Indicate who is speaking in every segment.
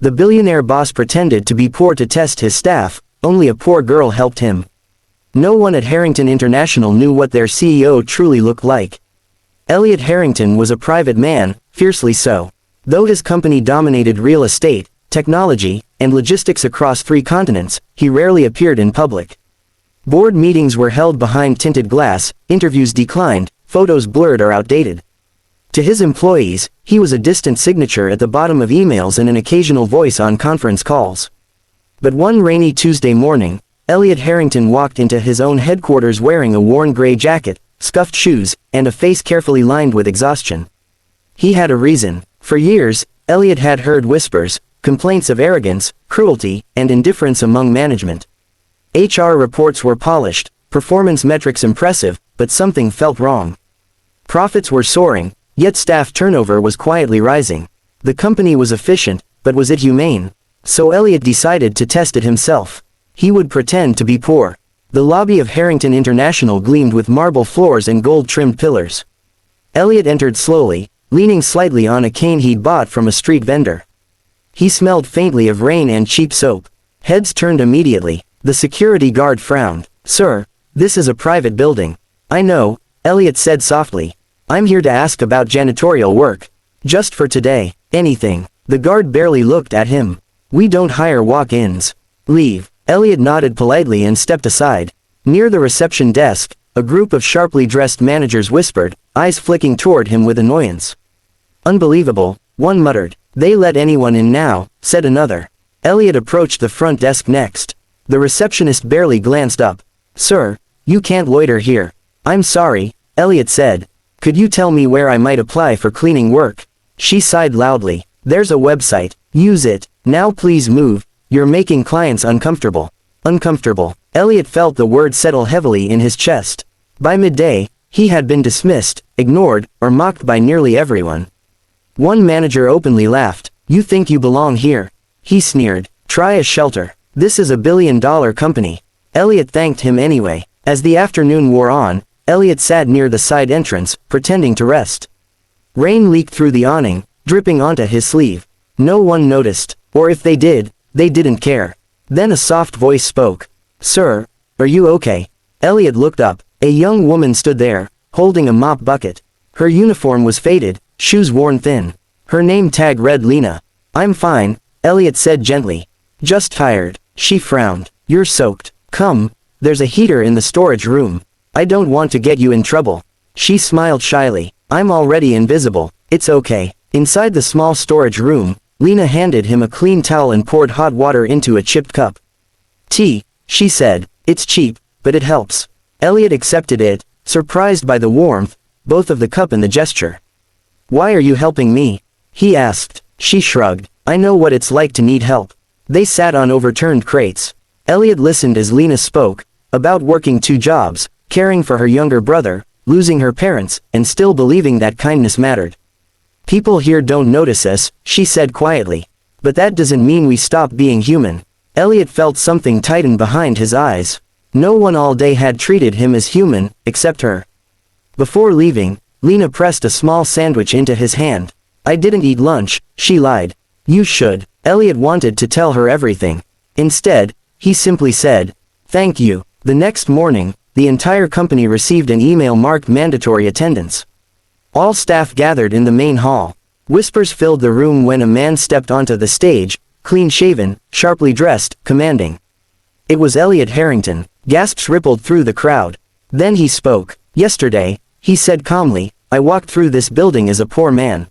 Speaker 1: The billionaire boss pretended to be poor to test his staff, only a poor girl helped him. No one at Harrington International knew what their CEO truly looked like. Elliot Harrington was a private man, fiercely so. Though his company dominated real estate, technology, and logistics across 3 continents, he rarely appeared in public. Board meetings were held behind tinted glass, interviews declined, photos blurred or outdated. To his employees, he was a distant signature at the bottom of emails and an occasional voice on conference calls. But one rainy Tuesday morning, Elliot Harrington walked into his own headquarters wearing a worn gray jacket, scuffed shoes, and a face carefully lined with exhaustion. He had a reason. For years, Elliot had heard whispers, complaints of arrogance, cruelty, and indifference among management. HR reports were polished, performance metrics impressive, but something felt wrong. Profits were soaring, yet staff turnover was quietly rising. The company was efficient, but was it humane? So Elliot decided to test it himself. He would pretend to be poor. The lobby of Harrington International gleamed with marble floors and gold-trimmed pillars. Elliot entered slowly, leaning slightly on a cane he'd bought from a street vendor. He smelled faintly of rain and cheap soap. Heads turned immediately. The security guard frowned. "Sir, this is a private building." "I know," Elliot said softly. "I'm here to ask about janitorial work. Just for today." "Anything." The guard barely looked at him. "We don't hire walk-ins." "Leave." Elliot nodded politely and stepped aside. Near the reception desk, a group of sharply dressed managers whispered, eyes flicking toward him with annoyance. "Unbelievable," one muttered. "They let anyone in now," said another. Elliot approached the front desk next. The receptionist barely glanced up. "Sir, you can't loiter here." "I'm sorry," Elliot said. "Could you tell me where I might apply for cleaning work?" She sighed loudly. "There's a website. Use it. Now please move. You're making clients uncomfortable." Uncomfortable. Elliot felt the word settle heavily in his chest. By midday, he had been dismissed, ignored, or mocked by nearly everyone. One manager openly laughed. "You think you belong here?" He sneered. "Try a shelter. This is a billion-dollar company." Elliot thanked him anyway. As the afternoon wore on, Elliot sat near the side entrance, pretending to rest. Rain leaked through the awning, dripping onto his sleeve. No one noticed, or if they did, they didn't care. Then a soft voice spoke. "Sir, are you okay?" Elliot looked up. A young woman stood there, holding a mop bucket. Her uniform was faded, shoes worn thin. Her name tag read Lena. "I'm fine," Elliot said gently. "Just tired." She frowned. "You're soaked. Come, there's a heater in the storage room. I don't want to get you in trouble." She smiled shyly. "I'm already invisible. It's okay." Inside the small storage room, Lena handed him a clean towel and poured hot water into a chipped cup. "Tea," she said. "It's cheap, but it helps." Elliot accepted it, surprised by the warmth, both of the cup and the gesture. "Why are you helping me?" he asked. She shrugged. "I know what it's like to need help." They sat on overturned crates. Elliot listened as Lena spoke, about working 2 jobs, caring for her younger brother, losing her parents, and still believing that kindness mattered. "People here don't notice us," she said quietly. "But that doesn't mean we stop being human." Elliot felt something tighten behind his eyes. No one all day had treated him as human, except her. Before leaving, Lena pressed a small sandwich into his hand. "I didn't eat lunch," she lied. "You should." Elliot wanted to tell her everything. Instead, he simply said, "Thank you." The next morning, the entire company received an email marked mandatory attendance. All staff gathered in the main hall. Whispers filled the room when a man stepped onto the stage, clean-shaven, sharply dressed, commanding. It was Elliot Harrington. Gasps rippled through the crowd. Then he spoke. "Yesterday," he said calmly, "I walked through this building as a poor man.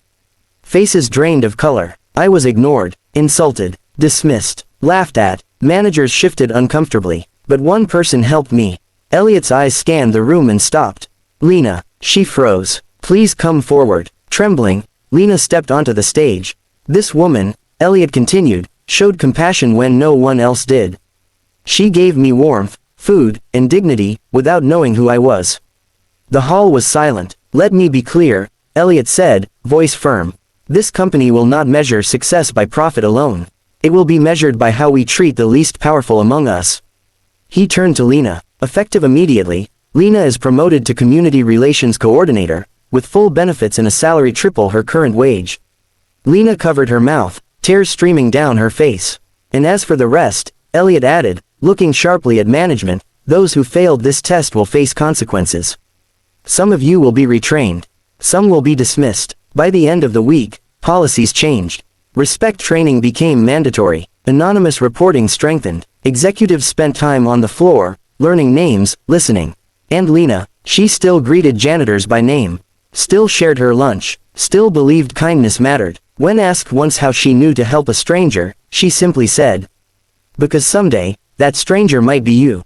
Speaker 1: Faces drained of color. I was ignored, insulted, dismissed, laughed at. Managers shifted uncomfortably. But one person helped me." Elliot's eyes scanned the room and stopped. "Lena." She froze. "Please come forward." Trembling, Lena stepped onto the stage. "This woman," Elliot continued, "showed compassion when no one else did. She gave me warmth, food, and dignity, without knowing who I was." The hall was silent. "Let me be clear," Elliot said, voice firm. "This company will not measure success by profit alone. It will be measured by how we treat the least powerful among us." He turned to Lena. Effective immediately, Lena is promoted to Community Relations Coordinator, with full benefits and a salary triple her current wage. Lena covered her mouth, tears streaming down her face. And as for the rest, Elliot added, looking sharply at management, those who failed this test will face consequences. Some of you will be retrained. Some will be dismissed. By the end of the week, policies changed. Respect training became mandatory. Anonymous reporting strengthened. Executives spent time on the floor, learning names, listening. And Lena, she still greeted janitors by name. Still shared her lunch. Still believed kindness mattered. When asked once how she knew to help a stranger, she simply said, "Because someday, that stranger might be you."